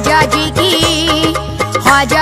ख्वाजा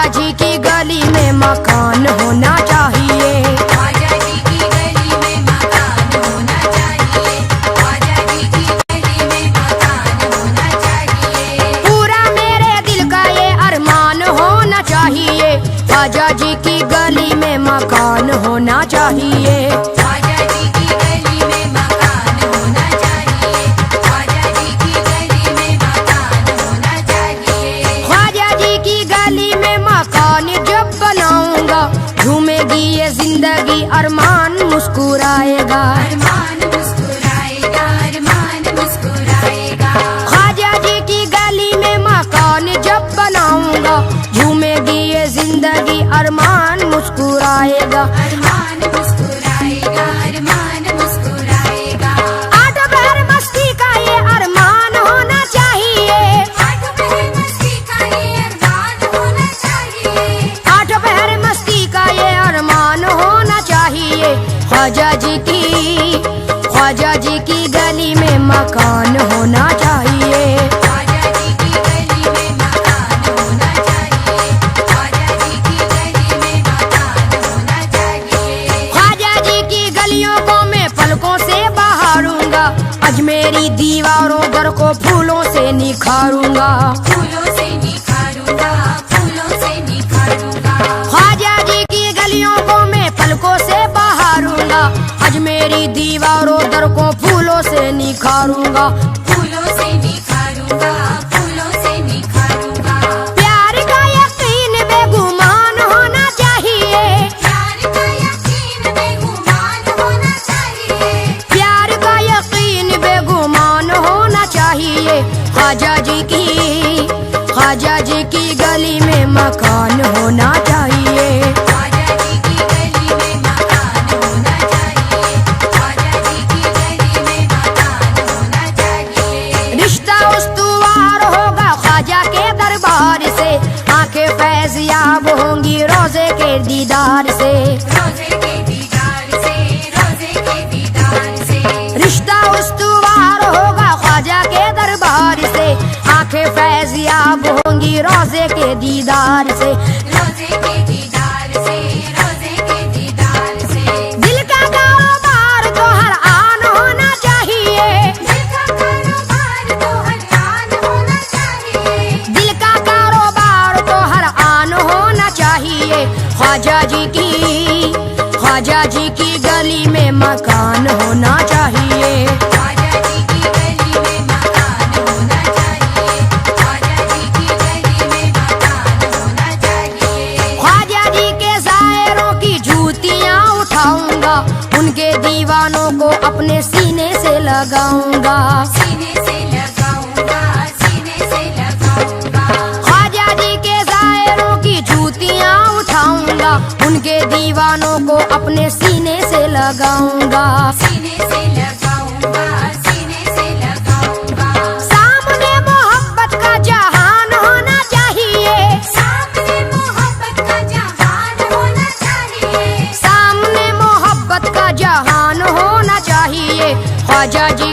जी की गली में मकान होना चाहिए। ख्वाजा जी की गली में मकान होना चाहिए। ख्वाजा जी की गली में मकान होना चाहिए। पूरा मेरे दिल का ये अरमान होना चाहिए। ख्वाजा जी की गली में मकान होना चाहिए। ख्वाजा जी की गली में मकान होना चाहिए। ख्वाजा जी की गली में मकान होना चाहिए। ख्वाजा जी की गली में मकान जब बनाऊंगा, झूमेगी ये जिंदगी, अरमान मुस्कुराएगा। अरमान मुस्कुराएगा। अरमान मुस्कुराएगा। ख्वाजा जी की गली में मकान जब बनाऊंगा, झूमेगी ये जिंदगी, अरमान मुस्कुराएगा। अरमान मुस्कुराएगा। अरमान मुस्कुराएगा। आठ पहर मस्ती का ये अरमान होना चाहिए। आठ पहर मस्ती का ये अरमान होना चाहिए। आठ पहर मस्ती का ये अरमान होना चाहिए। ख्वाजा जी की गली में मकान होना चाहिए। ख्वाजा जी की गली में मकान होना चाहिए। ख्वाजा जी की गली में मकान होना चाहिए। ख्वाजा जी की गलियों को मैं पलकों से बहारूंगा, अजमेरी दीवारों दर को फूलों से निखारूंगा। फूलों से निखारूंगा। फूलों से निखारूंगा। ख्वाजा जी की गलियों को मैं पलकों से बहारूंगा, अजमेरी दीवारों दर को फूलों से निखारूंगा। फूलों से निखारूंगा। फूलों से निखारूंगा। प्यार का यकीन बेगुमान होना चाहिए। प्यार का यकीन बेगुमान होना चाहिए। प्यार का यकीन बेगुमान होना चाहिए। ख्वाजा जी की गली में मकान होना चाहिए। ख्वाजा जी की गली में मकान होना चाहिए। ख्वाजा जी की गली में मकान होना चाहिए। रिश्ता उस्तुवार होगा ख्वाजा के दरबार से, आंखें फैज़याब होंगी रोजे के दीदार से। रोजे के दीदार से। रोजे के दीदार से। रिश्ता उस्तुवार होगा ख्वाजा के दरबार से, आंखें फैज़याब होंगी रोजे के दीदार से। रोजे के दीदार से। रोजे के दीदार से। दिल का कारोबार तो हर आन होना चाहिए। दिल का कारोबार तो हर आन होना चाहिए। दिल का कारोबार तो हर आन होना चाहिए। ख्वाजा जी की गली में मकान होना चाहिए। ख्वाजा जी की गली में मकान होना चाहिए। ख्वाजा जी की गली में मकान होना चाहिए। ख्वाजा जी के ज़ायरों की जूतियाँ उठाऊंगा, उनके दीवानों को अपने सीने से लगाऊंगा। सीने से लगाऊंगा। सीने से लगाऊंगा। ख्वाजा जी के ज़ायरों की जूतियाँ उठाऊंगा, उनके दीवानों को अपने सीने से लगाऊंगा। सीने से लगाऊंगा। सीने से लगाऊंगा। सामने मोहब्बत का जहान होना चाहिए। सामने मोहब्बत का जहान होना चाहिए। सामने मोहब्बत का जहान होना चाहिए। ख्वाजा जी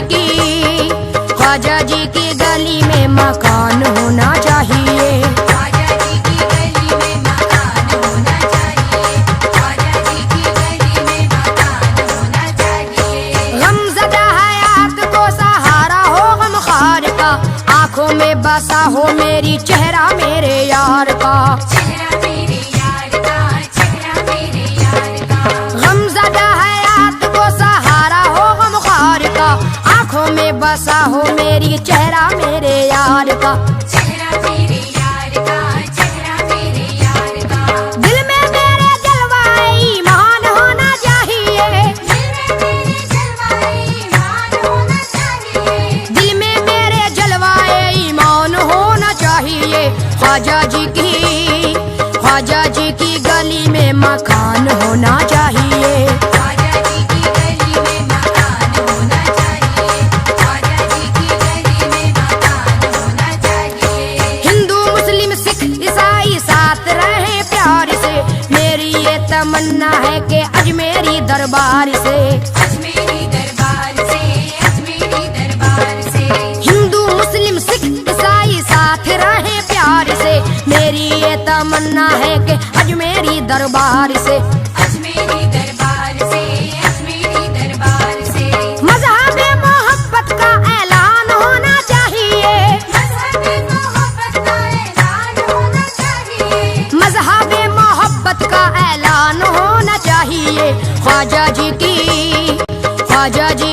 की गली में मकान होना चाहिए। ख्वाजा जी की गली में मकान होना चाहिए। ख्वाजा जी की गली में मकान होना चाहिए। गमज़दा हयात को सहारा हो गमख़ार का, आंखों में बसा हो मेरी चेहरा मेरे यार का। चेहरा मेरे यार का। चेहरा मेरे यार का। गमज़दा हयात को सहारा हो गमख़ार का, आंखों में बसा हो मेरी चेहरा मेरे यार का। चेहरा मेरे यार का। चेहरा मेरे यार का। दिल में मेरे जलवाए ईमान होना चाहिए। दिल में मेरे जलवाए ईमान होना चाहिए। दिल में मेरे जलवाए ईमान होना चाहिए। ख्वाजा जी की गली में मकान होना चाहिए। ख्वाजा जी की गली में मकान होना चाहिए। ख्वाजा जी की गली में मकान होना चाहिए। हिंदू मुस्लिम सिख ईसाई साथ रहे प्यार से, मेरी ये तमन्ना है कि अजमेरी दरबार से। अजमेरी दरबार से। अजमेरी दरबार से। हिंदू मुस्लिम सिख ईसाई साथ रहे प्यार प्यार से। मेरी ये तमन्ना है कि अजमेरी दरबार से, अजमेरी दरबार से, अजमेरी दरबार से। मजहब मोहब्बत का ऐलान होना चाहिए, मजहब मोहब्बत का ऐलान होना चाहिए। मजहब मोहब्बत का ऐलान होना चाहिए। ख्वाजा जी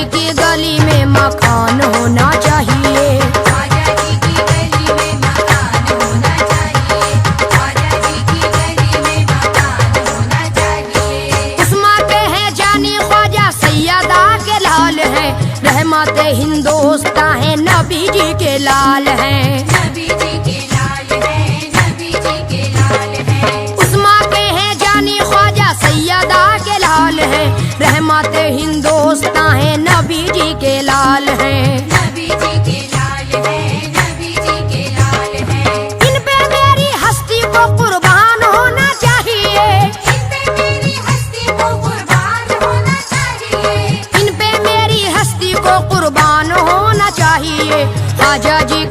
की गली में मकान होना चाहिए। ख्वाजा जी की गली में मकान होना चाहिए। ख्वाजा जी की गली में मकान होना चाहिए। उस्मा के हैं जानी ख्वाजा सैयदा के लाल हैं, रहमत हिंदोस्तां है नबी जी के लाल हैं। नबी जी के लाल है, नबी जी के लाल है। उस्मा के हैं जानी ख्वाजा सैयदा के लाल हैं, रहमत हिंदोस्तां है नबी जी के लाल हैं। नबी जी के लाल है, नबी जी के लाल है। इन पे मेरी हस्ती को कुर्बान होना चाहिए, इन पे मेरी हस्ती को कुर्बान होना चाहिए। इन पे मेरी हस्ती को कुर्बान होना चाहिए। ख्वाजा जी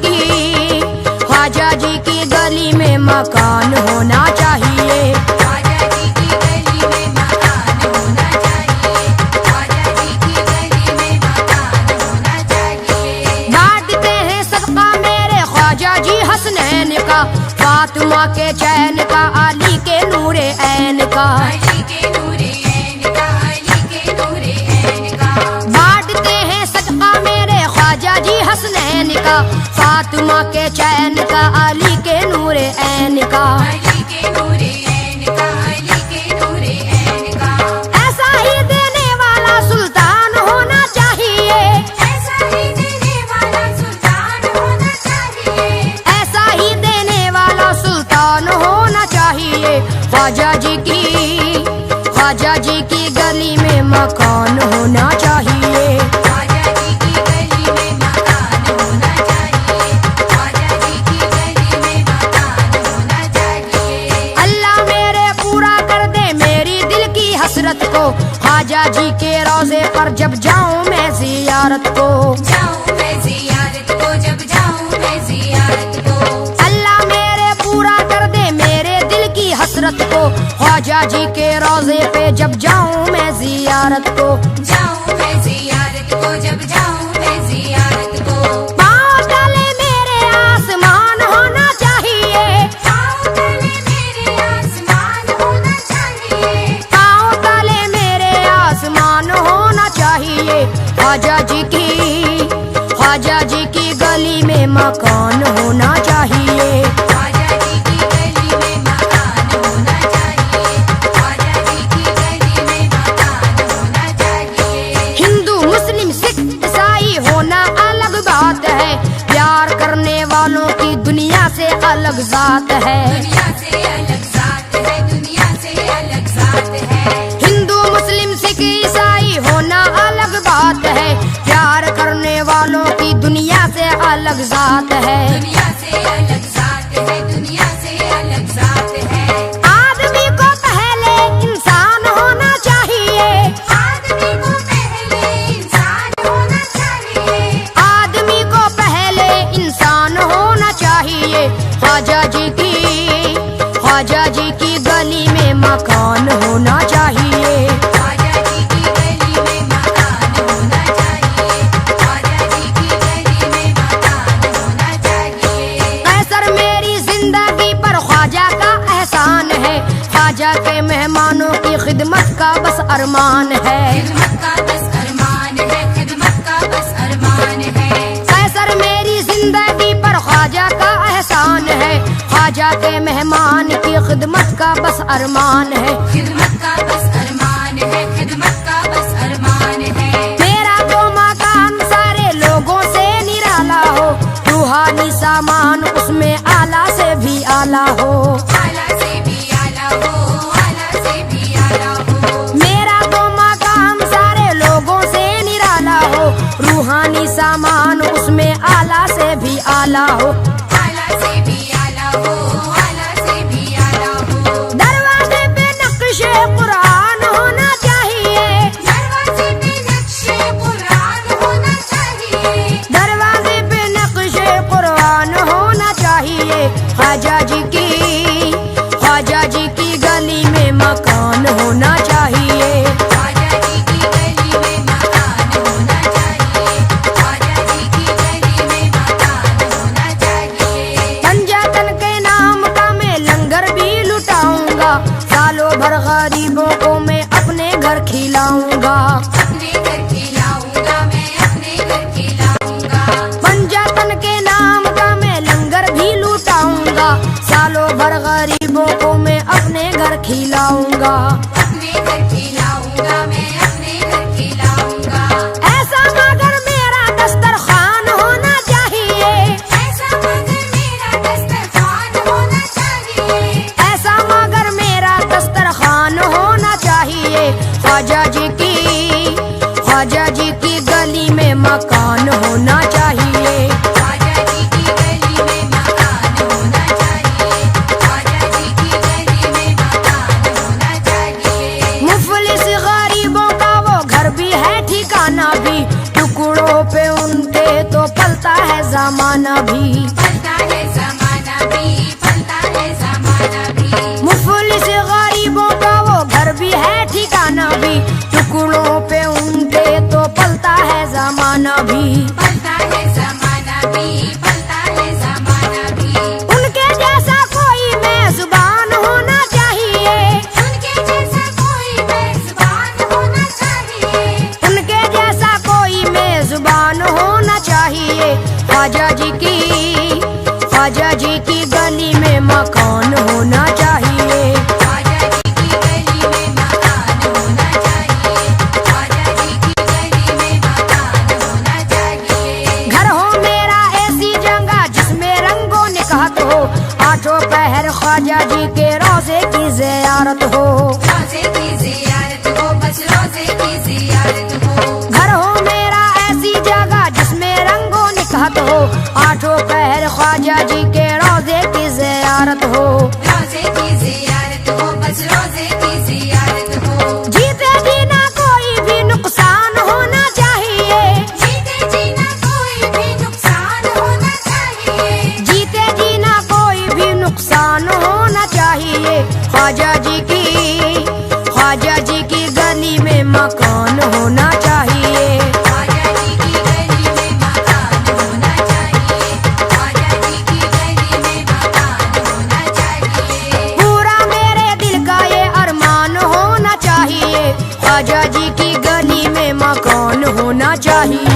की गली में मकान होना चाहिए। ख्वाजा जी की गली में मकान होना चाहिए। ख्वाजा जी की गली में मकान होना चाहिए। बांटते हैं सदका मेरे ख्वाजा जी हसनैन का, फातिमा के चैन का, अली के नूरे ऐन का। अली के नूरे ऐन का, अली के नूरे ऐन का। बांटते हैं सदका मेरे ख्वाजा जी हसनैन का, फातिमा के चैन का, अली के नूरे ऐन का। अली के नूरे ऐन का, अली के नूरे ऐन का। ऐसा ही देने वाला सुल्तान होना चाहिए, ऐसा ही देने वाला सुल्तान होना चाहिए। ऐसा ही देने वाला सुल्तान होना चाहिए। ख्वाजा जी की गली में मकान होना चाहिए। ख्वाजा जी की गली में मकान होना चाहिए। ख्वाजा जी की गली में मकान होना चाहिए। अल्लाह मेरे पूरा कर दे मेरी दिल की हसरत को, ख्वाजा जी के रोजे पर जब जाऊं मैं जियारत को। जाऊं मैं जियारत को, जब जाऊं मैं जियारत को। अल्लाह मेरे पूरा कर दे मेरे दिल की हसरत को, ख्वाजा जी के रोजे पे जब जाऊं मैं जियारत को। जाऊं मैं जियारत को, जब जाऊं मैं जियारत को। पाँव तले मेरे आसमान होना चाहिए, पाँव तले मेरे आसमान होना चाहिए। पाँव तले मेरे आसमान होना चाहिए। ख्वाजा जी की गली में मकान होना चाहिए। ख्वाजा जी की गली में मकान होना चाहिए। ख्वाजा जी की गली में मकान होना चाहिए। हिंदू मुस्लिम सिख ईसाई होना अलग बात है, प्यार करने वालों की दुनिया से अलग जात है। दुनिया से अलग जात है, दुनिया से अलग जात है। हिंदू मुस्लिम सिख ईसाई होना अलग बात है, प्यार करने वालों की दुनिया से अलग जात है। दुनिया से अलग जात है, दुनिया से अलग जात है। आदमी को पहले इंसान होना चाहिए, आदमी को पहले इंसान होना चाहिए। आदमी को पहले इंसान होना चाहिए। ख्वाजा जी की गली में मकान होना चाहिए। ख्वाजा जी की गली में मकान होना चाहिए। ख्वाजा जी की गली में मकान होना चाहिए। कैसर मेरी जिंदगी पर ख्वाजा का एहसान है, ख्वाजा के मेहमानों की खिदमत का बस अरमान है। खिदमत का बस अरमान है, खिदमत का बस अरमान है। कैसर मेरी जिंदगी पर ख्वाजा का एहसान है, ख्वाजा के मेहमान की खिदमत का बस अरमान है। खिदमत का बस अरमान है, खिदमत का बस अरमान है। मेरा तो मकान सारे लोगों से निराला हो, रूहानी सामान उसमें आला से भी आला हो। आला से भी आला हो, आला से भी आला हो। मेरा तो मकान सारे लोगों से निराला हो, रूहानी सामान उसमें आला से भी आला हो। आला से भी आला हो, आला से भी आला हो। दरवाजे पे नक्शे कुरान होना चाहिए, दरवाजे पे नक्शे कुरान होना चाहिए। दरवाजे पे नक्शे कुरान होना चाहिए। ख्वाजा ख्वाजा जी की गली में मकान होना चाहिए। ख्वाजा जी की गली में मकान होना चाहिए। ख्वाजा जी की गली में मकान होना चाहिए। पंजातन के नाम का मैं लंगर भी लुटाऊंगा, सालों भर गरीबों को मैं अपने घर खिलाऊंगा। अपने घर खिलाऊंगा, मैं अपने घर खिलाऊंगा। पंजातन के नाम का मैं लंगर भी लुटाऊंगा, सालों भर गरीबों को मैं अपने घर खिलाऊंगा। अपने घर खिलाऊंगा, मैं अपने घर खिलाऊंगा। ऐसा मगर मेरा दस्तरखान होना चाहिए। ऐसा मगर मेरा दस्तरखान होना चाहिए। ऐसा मगर मेरा दस्तरखान होना चाहिए। ख्वाजा जी की गली में मकान होना चाहिए। ख्वाजा जी की गली में मकान होना चाहिए। ख्वाजा जी की गली में मकान होना चाहिए। मुफलिस गरीबों का वो घर भी है ठिकाना भी, टुकड़ों पे उनके तो पलता है जमाना भी। पलता है ज़माना भी, पलता है ज़माना भी। मुफलिस गरीबों का वो घर भी है ठिकाना भी, टुकड़ों पे उनके तो पलता है जमाना भी। पलता है ज़माना भी, पलता है ज़माना भी। उनके जैसा कोई मेजबान होना चाहिए। उनके जैसा कोई मेज़बान होना चाहिए। उनके जैसा कोई मेजबान होना चाहिए। ख्वाजा जी की गली में मकान होना चाहिए। ख्वाजा जी की गली में मकान होना चाहिए। ख्वाजा जी की गली में मकान होना चाहिए। घर हो मेरा ऐसी जगह जिसमें रंगों निकाहत हो, आठों पहर ख्वाजा जी के रोजे की ज़ियारत हो। रोज़े की ज़ियारत हो, बस रोज़े की ज़ियारत हो। घर हो मेरा ऐसी जगह जिसमें रंगों निकाहत हो, आठों पहर ख्वाजा जी के रोजे की ज़ियारत हो। रोज़े की ज़ियारत हो, बस रोज़े की ज़ियारत हो। जीते जीना कोई भी नुकसान होना चाहिए। जीते जीना कोई भी नुकसान होना चाहिए। जीते जीना कोई भी नुकसान होना चाहिए। ख्वाजा जी की गली में मकान होना चाहिए। ख्वाजा जी की गली में मकान होना चाहिए। ख्वाजा जी की गली में मकान होना चाहिए। पूरा मेरे दिल का ये अरमान होना चाहिए। ख्वाजा जी की गली में मकान होना चाहिए।